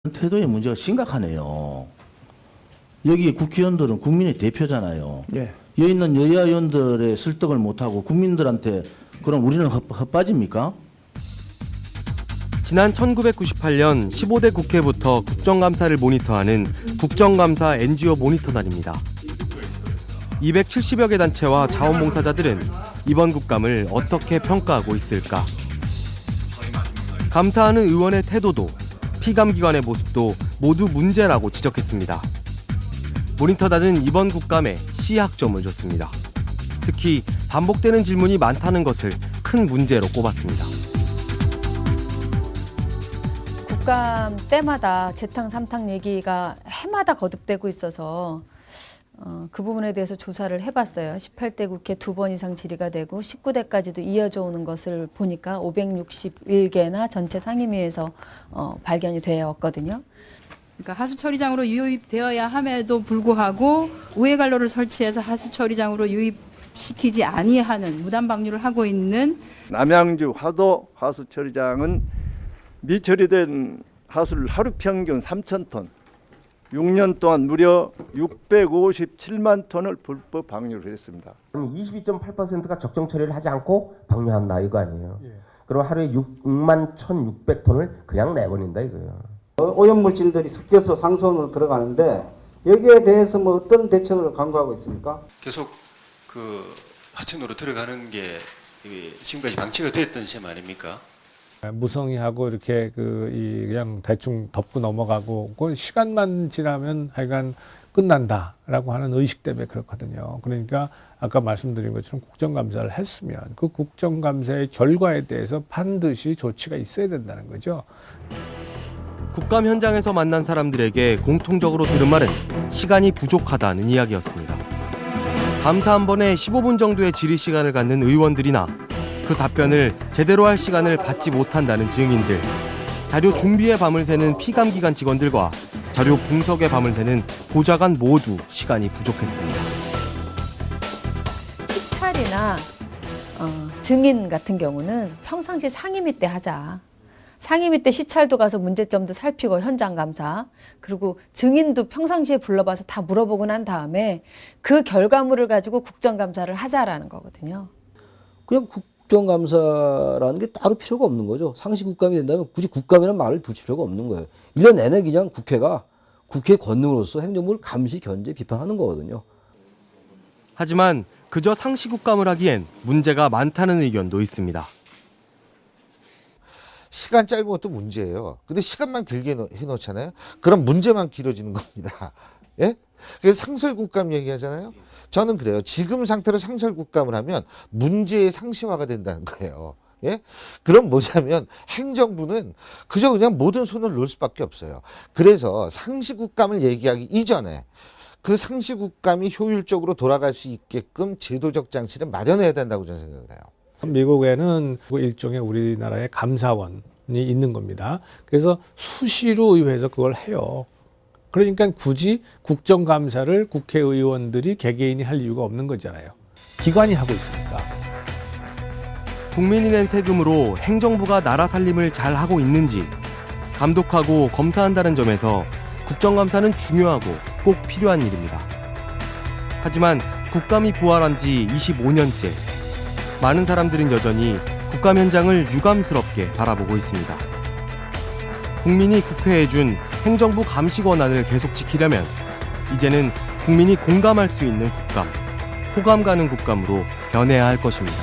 태도의 문제가 심각하네요. 여기 국회의원들은 국민의 대표잖아요. 네. 여기 있는 여야 의원들의 설득을 못하고 국민들한테 그럼 우리는 헛빠집니까? 지난 1998년 15대 국회부터 국정감사를 모니터하는 국정감사 NGO 모니터단입니다. 270여 개 단체와 자원봉사자들은 이번 국감을 어떻게 평가하고 있을까? 감사하는 의원의 태도도 피감기관의 모습도 모두 문제라고 지적했습니다. 모니터단은 이번 국감에 C학점을 줬습니다. 특히 반복되는 질문이 많다는 것을 큰 문제로 꼽았습니다. 국감 때마다 재탕, 삼탕 얘기가 해마다 거듭되고 있어서 그 부분에 대해서 조사를 해봤어요. 18대 국회 2번 이상 질의가 되고 19대까지도 이어져 오는 것을 보니까 561개나 전체 상임위에서 발견이 되었거든요. 그러니까 하수처리장으로 유입되어야 함에도 불구하고 우회관로를 설치해서 하수처리장으로 유입시키지 아니하는 무단 방류를 하고 있는 남양주 화도 하수처리장은 미처리된 하수를 하루 평균 3,000톤, 6년 동안 무려 657만 톤을 불법 방류를 했습니다. 그럼 22.8%가 적정 처리를 하지 않고 방류한다 이거 아니에요. 그럼 하루에 6만 1,600톤을 그냥 내버린다 이거예요. 오염물질들이 섞여서 상수원으로 들어가는데 여기에 대해서 뭐 어떤 대책을 강구하고 있습니까? 계속 그 하천으로 들어가는 게 지금까지 방치가 됐던 셈 아닙니까? 무성의하고 이렇게 그냥 대충 덮고 넘어가고 그 시간만 지나면 하여간 끝난다라고 하는 의식 때문에 그렇거든요. 그러니까 아까 말씀드린 것처럼 국정감사를 했으면 그 국정감사의 결과에 대해서 반드시 조치가 있어야 된다는 거죠. 국감 현장에서 만난 사람들에게 공통적으로 들은 말은 시간이 부족하다는 이야기였습니다. 감사 한 번에 15분 정도의 질의 시간을 갖는 의원들이나 그 답변을 제대로 할 시간을 받지 못한다는 증인들, 자료 준비에 밤을 새는 피감기관 직원들과 자료 분석에 밤을 새는 보좌관 모두 시간이 부족했습니다. 시찰이나 증인 같은 경우는 평상시 상임위 때 하자. 상임위 때 시찰도 가서 문제점도 살피고 현장 감사, 그리고 증인도 평상시에 불러봐서 다 물어보고 난 다음에 그 결과물을 가지고 국정감사를 하자라는 거거든요. 그냥 국정감사라는 게 따로 필요가 없는 거죠. 상시 국감이 된다면 굳이 국감이라는 말을 붙일 필요가 없는 거예요. 1년 내내 그냥 국회가 국회의 권능으로서 행정부를 감시, 견제, 비판하는 거거든요. 하지만 그저 상시 국감을 하기엔 문제가 많다는 의견도 있습니다. 시간 짧은 것도 문제예요. 근데 시간만 길게 해놓잖아요. 그럼 문제만 길어지는 겁니다. 예? 그래서 상설국감 얘기하잖아요. 저는 그래요. 지금 상태로 상설국감을 하면 문제의 상시화가 된다는 거예요. 예? 그럼 뭐냐면 행정부는 그저 그냥 모든 손을 놓을 수밖에 없어요. 그래서 상시국감을 얘기하기 이전에 그 상시국감이 효율적으로 돌아갈 수 있게끔 제도적 장치를 마련해야 된다고 저는 생각을 해요. 미국에는 일종의 우리나라의 감사원이 있는 겁니다. 그래서 수시로 의회에서 그걸 해요. 그러니까 굳이 국정감사를 국회의원들이 개개인이 할 이유가 없는 거잖아요. 기관이 하고 있으니까. 국민이 낸 세금으로 행정부가 나라 살림을 잘 하고 있는지 감독하고 검사한다는 점에서 국정감사는 중요하고 꼭 필요한 일입니다. 하지만 국감이 부활한 지 25년째. 많은 사람들은 여전히 국감 현장을 유감스럽게 바라보고 있습니다. 국민이 국회에 준 행정부 감시 권한을 계속 지키려면 이제는 국민이 공감할 수 있는 국감, 호감 가는 국감으로 변해야 할 것입니다.